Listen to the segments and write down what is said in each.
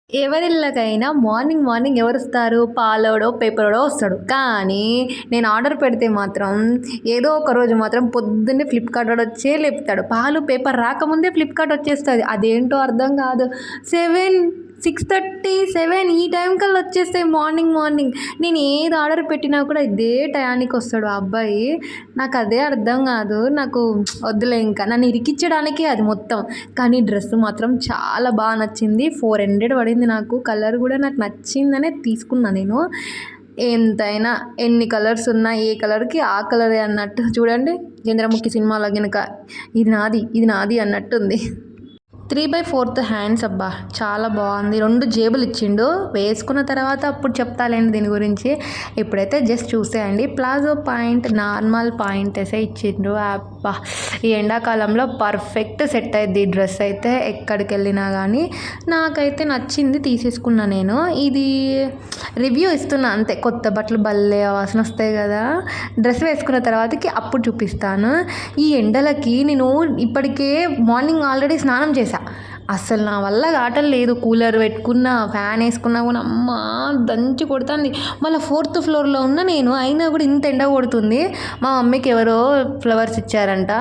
ఎవరిళ్ళకైనా morning morning ఎవరొస్తారు? పాలోడో, పేపరోడో వస్తాడు. కానీ నేను ఆర్డర్ పెడితే మాత్రం ఏదో ఒక రోజు మాత్రం పొద్దున్నే ఫ్లిప్‌కార్ట్ వాడొచ్చే లేపుతాడు. పాలు, పేపర్ రాకముందే ఫ్లిప్‌కార్ట్ వచ్చేస్తది. అదేంటో అర్థం కాదు. 7, 6:30, 7 ఈ టైం కల్లా వచ్చేస్తాయి మార్నింగ్ మార్నింగ్. నేను ఏది ఆర్డర్ పెట్టినా కూడా ఇదే టయానికి వస్తాడు ఆ అబ్బాయి. నాకు అదే అర్థం కాదు. నాకు వద్దులే ఇంకా. నన్ను ఇరికిచ్చడానికే అది మొత్తం. కానీ డ్రెస్ మాత్రం చాలా బాగా నచ్చింది. 400 పడింది నాకు. కలర్ కూడా నాకు నచ్చిందనే తీసుకున్నా నేను. ఎంతైనా ఎన్ని కలర్స్ ఉన్నా ఏ కలర్‌కి ఆ కలరే అన్నట్టు చూడండి. 'చంద్రముఖి' సినిమాలో గనుక ఇది నాది, ఇది నాది అన్నట్టుంది. 3/4 హ్యాండ్స్ అబ్బా! చాలా బాగుంది. 2 జేబులు ఇచ్చిండు. వేసుకున్న తర్వాత అప్పుడు చెప్తాలేండి దీని గురించి. ఇప్పుడైతే జస్ట్ చూసేయండి. ప్లాజో పాయింట్, నార్మల్ పాయింటేసే ఇచ్చిండ్రు. అబ్బా! ఈ ఎండాకాలంలో పర్ఫెక్ట్ సెట్ అయిద్ది ఈ డ్రెస్ అయితే ఎక్కడికెళ్ళినా కానీ. నాకైతే నచ్చింది తీసేసుకున్నా నేను. ఇది రివ్యూ ఇస్తున్నా అంతే. కొత్త బట్టలు భలే వాసన వస్తాయి కదా! డ్రెస్ వేసుకున్న తర్వాతకి అప్పుడు చూపిస్తాను. ఈ ఎండలకి నేను ఇప్పటికే మార్నింగ్ ఆల్రెడీ స్నానం చేశా. అస్సలు నా వల్ల కావటం లేదు. కూలర్ పెట్టుకున్నా, ఫ్యాన్ వేసుకున్నా కూడా అమ్మ దంచి కొడుతుంది. మళ్ళీ 4th ఫ్లోర్లో ఉన్న నేను, అయినా కూడా ఇంత ఎండ కొడుతుంది. మా మమ్మీకి ఎవరో ఫ్లవర్స్ ఇచ్చారంట.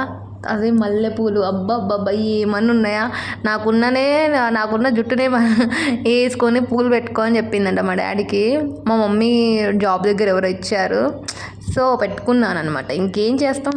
అదే మల్లెపూలు. అబ్బబ్బబ్బా! ఏమన్నా ఉన్నాయా? నాకున్న జుట్టునే వేసుకొని పూలు పెట్టుకో అని చెప్పిందంట మా డాడీకి. మా మమ్మీ జాబ్ దగ్గర ఎవరో ఇచ్చారు. సో పెట్టుకున్నాను అనమాట. ఇంకేం చేస్తాం.